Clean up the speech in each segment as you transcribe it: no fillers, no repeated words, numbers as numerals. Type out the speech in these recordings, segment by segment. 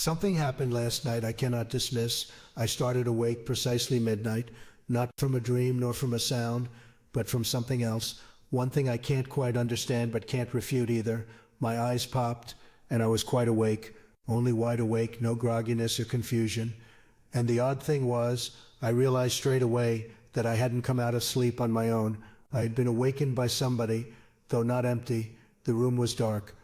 Something happened last night I cannot dismiss. I started awake precisely midnight, not from a dream nor from a sound, but from something else. One thing I can't quite understand but can't refute either. My eyes popped, and I was quite awake, only wide awake, no grogginess or confusion. And the odd thing was, I realized straight away that I hadn't come out of sleep on my own. I had been awakened by somebody, though not empty. The room was dark.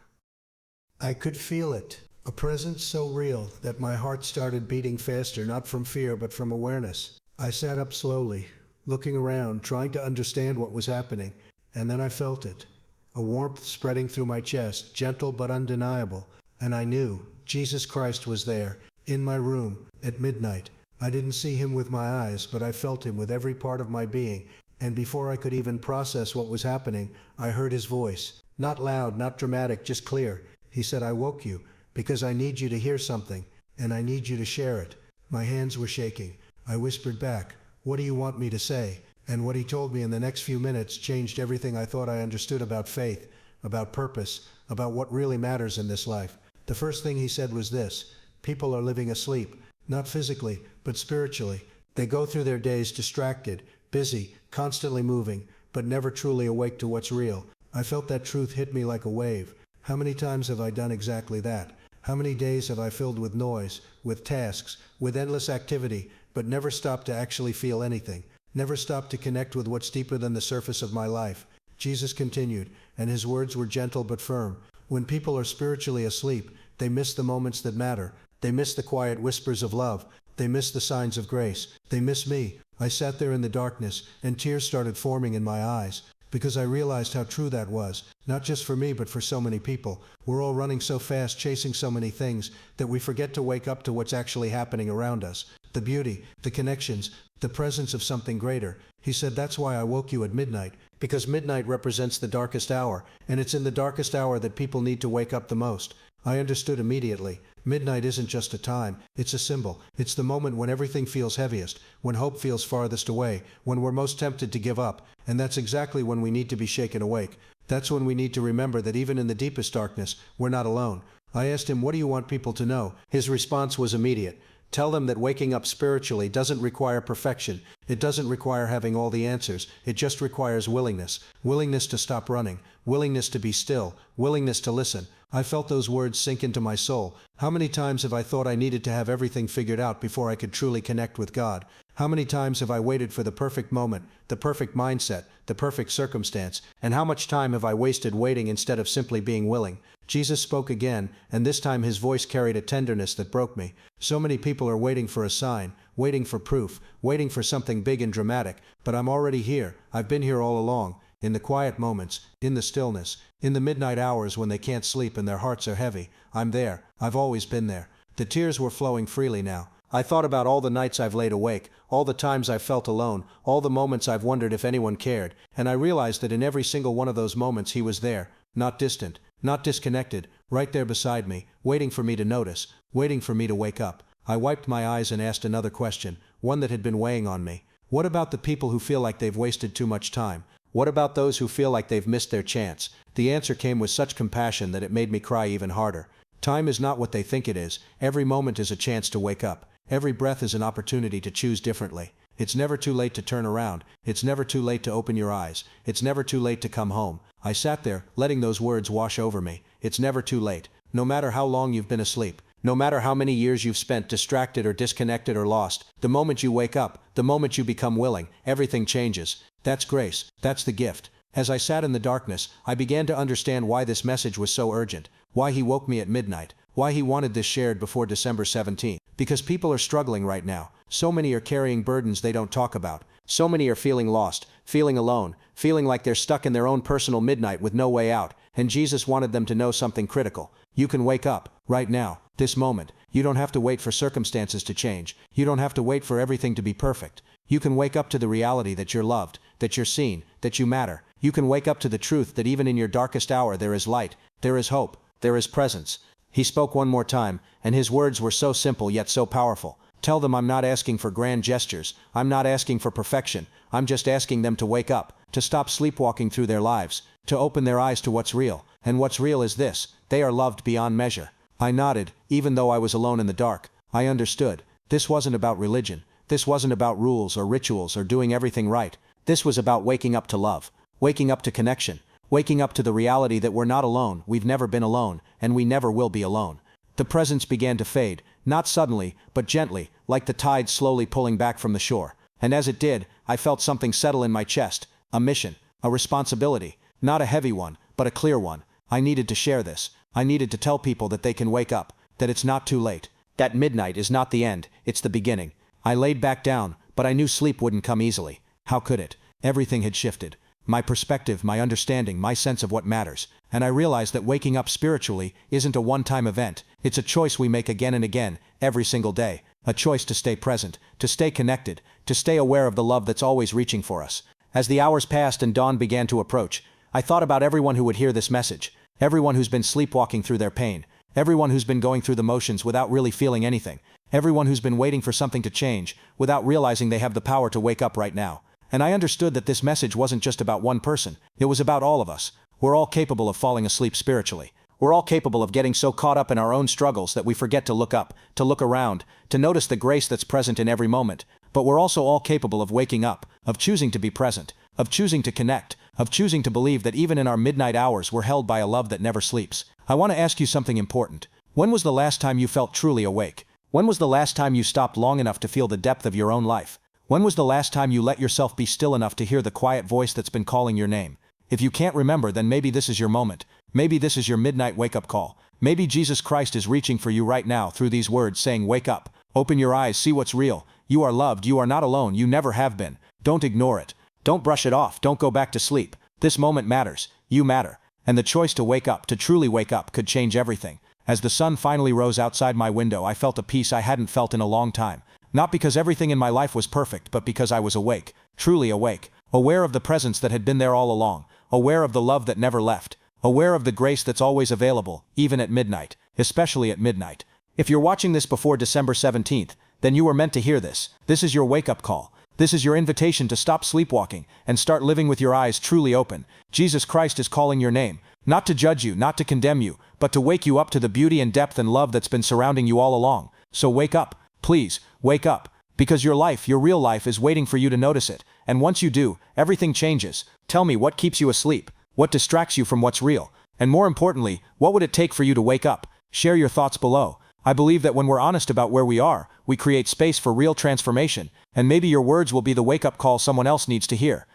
I could feel it, a presence so real that my heart started beating faster, not from fear but from awareness. I sat up slowly, looking around, trying to understand what was happening, and then I felt it, a warmth spreading through my chest, gentle but undeniable, and I knew Jesus Christ was there, in my room, at midnight. I didn't see him with my eyes, but I felt him with every part of my being, and before I could even process what was happening, I heard his voice. Not loud, not dramatic, just clear. He said, "I woke you, because I need you to hear something, and I need you to share it." My hands were shaking. I whispered back, "What do you want me to say?" And what he told me in the next few minutes changed everything I thought I understood about faith, about purpose, about what really matters in this life. The first thing he said was this: people are living asleep, not physically, but spiritually. They go through their days distracted, busy, constantly moving, but never truly awake to what's real. I felt that truth hit me like a wave. How many times have I done exactly that? How many days have I filled with noise, with tasks, with endless activity, but never stopped to actually feel anything? Never stopped to connect with what's deeper than the surface of my life? Jesus continued, and his words were gentle but firm. When people are spiritually asleep, they miss the moments that matter. They miss the quiet whispers of love. They miss the signs of grace. They miss me. I sat there in the darkness, and tears started forming in my eyes, because I realized how true that was, not just for me but for so many people. We're all running so fast, chasing so many things, that we forget to wake up to what's actually happening around us. The beauty, the connections, the presence of something greater. He said, "That's why I woke you at midnight, because midnight represents the darkest hour, and it's in the darkest hour that people need to wake up the most." I understood immediately. Midnight isn't just a time, it's a symbol. It's the moment when everything feels heaviest, when hope feels farthest away, when we're most tempted to give up, and that's exactly when we need to be shaken awake. That's when we need to remember that even in the deepest darkness, we're not alone. I asked him, "What do you want people to know?" His response was immediate. "Tell them that waking up spiritually doesn't require perfection. It doesn't require having all the answers. It just requires willingness. Willingness to stop running. Willingness to be still. Willingness to listen." I felt those words sink into my soul. How many times have I thought I needed to have everything figured out before I could truly connect with God? How many times have I waited for the perfect moment, the perfect mindset, the perfect circumstance? And how much time have I wasted waiting instead of simply being willing? Jesus spoke again, and this time his voice carried a tenderness that broke me. So many people are waiting for a sign, waiting for proof, waiting for something big and dramatic, but I'm already here. I've been here all along. In the quiet moments, in the stillness, in the midnight hours when they can't sleep and their hearts are heavy, I'm there. I've always been there. The tears were flowing freely now. I thought about all the nights I've laid awake, all the times I've felt alone, all the moments I've wondered if anyone cared, and I realized that in every single one of those moments he was there, not distant, not disconnected, right there beside me, waiting for me to notice, waiting for me to wake up. I wiped my eyes and asked another question, one that had been weighing on me. What about the people who feel like they've wasted too much time? What about those who feel like they've missed their chance? The answer came with such compassion that it made me cry even harder. Time is not what they think it is. Every moment is a chance to wake up. Every breath is an opportunity to choose differently. It's never too late to turn around. It's never too late to open your eyes. It's never too late to come home. I sat there, letting those words wash over me. It's never too late. No matter how long you've been asleep, no matter how many years you've spent distracted or disconnected or lost, the moment you wake up, the moment you become willing, everything changes. That's grace. That's the gift. As I sat in the darkness, I began to understand why this message was so urgent, why he woke me at midnight, why he wanted this shared before December 17th. Because people are struggling right now. So many are carrying burdens they don't talk about. So many are feeling lost, feeling alone, feeling like they're stuck in their own personal midnight with no way out. And Jesus wanted them to know something critical. You can wake up, right now, this moment. You don't have to wait for circumstances to change. You don't have to wait for everything to be perfect. You can wake up to the reality that you're loved, that you're seen, that you matter. You can wake up to the truth that even in your darkest hour there is light, there is hope, there is presence. He spoke one more time, and his words were so simple yet so powerful. Tell them I'm not asking for grand gestures. I'm not asking for perfection. I'm just asking them to wake up, to stop sleepwalking through their lives, to open their eyes to what's real. And what's real is this: they are loved beyond measure. I nodded, even though I was alone in the dark, I understood. This wasn't about religion. This wasn't about rules or rituals or doing everything right. This was about waking up to love, waking up to connection, waking up to the reality that we're not alone, we've never been alone, and we never will be alone. The presence began to fade, not suddenly, but gently, like the tide slowly pulling back from the shore. And as it did, I felt something settle in my chest, a mission, a responsibility, not a heavy one, but a clear one. I needed to share this. I needed to tell people that they can wake up, that it's not too late, that midnight is not the end, it's the beginning. I laid back down, but I knew sleep wouldn't come easily. How could it? Everything had shifted. My perspective, my understanding, my sense of what matters. And I realized that waking up spiritually isn't a one-time event. It's a choice we make again and again, every single day. A choice to stay present, to stay connected, to stay aware of the love that's always reaching for us. As the hours passed and dawn began to approach, I thought about everyone who would hear this message. Everyone who's been sleepwalking through their pain. Everyone who's been going through the motions without really feeling anything. Everyone who's been waiting for something to change, without realizing they have the power to wake up right now. And I understood that this message wasn't just about one person. It was about all of us. We're all capable of falling asleep spiritually. We're all capable of getting so caught up in our own struggles that we forget to look up, to look around, to notice the grace that's present in every moment. But we're also all capable of waking up, of choosing to be present, of choosing to connect, of choosing to believe that even in our midnight hours we're held by a love that never sleeps. I want to ask you something important. When was the last time you felt truly awake? When was the last time you stopped long enough to feel the depth of your own life? When was the last time you let yourself be still enough to hear the quiet voice that's been calling your name? If you can't remember, then maybe this is your moment. Maybe this is your midnight wake-up call. Maybe Jesus Christ is reaching for you right now through these words saying, wake up, open your eyes, see what's real. You are loved, you are not alone, you never have been. Don't ignore it. Don't brush it off, don't go back to sleep. This moment matters. You matter. And the choice to wake up, to truly wake up, could change everything. As the sun finally rose outside my window, I felt a peace I hadn't felt in a long time. Not because everything in my life was perfect, but because I was awake, truly awake, aware of the presence that had been there all along, aware of the love that never left, aware of the grace that's always available, even at midnight, especially at midnight. If you're watching this before December 17th, then you were meant to hear this. This is your wake-up call. This is your invitation to stop sleepwalking and start living with your eyes truly open. Jesus Christ is calling your name, not to judge you, not to condemn you, but to wake you up to the beauty and depth and love that's been surrounding you all along. So wake up. Please, wake up, because your life, your real life, is waiting for you to notice it, and once you do, everything changes. Tell me, what keeps you asleep? What distracts you from what's real? And more importantly, what would it take for you to wake up? Share your thoughts below. I believe that when we're honest about where we are, we create space for real transformation, and maybe your words will be the wake-up call someone else needs to hear.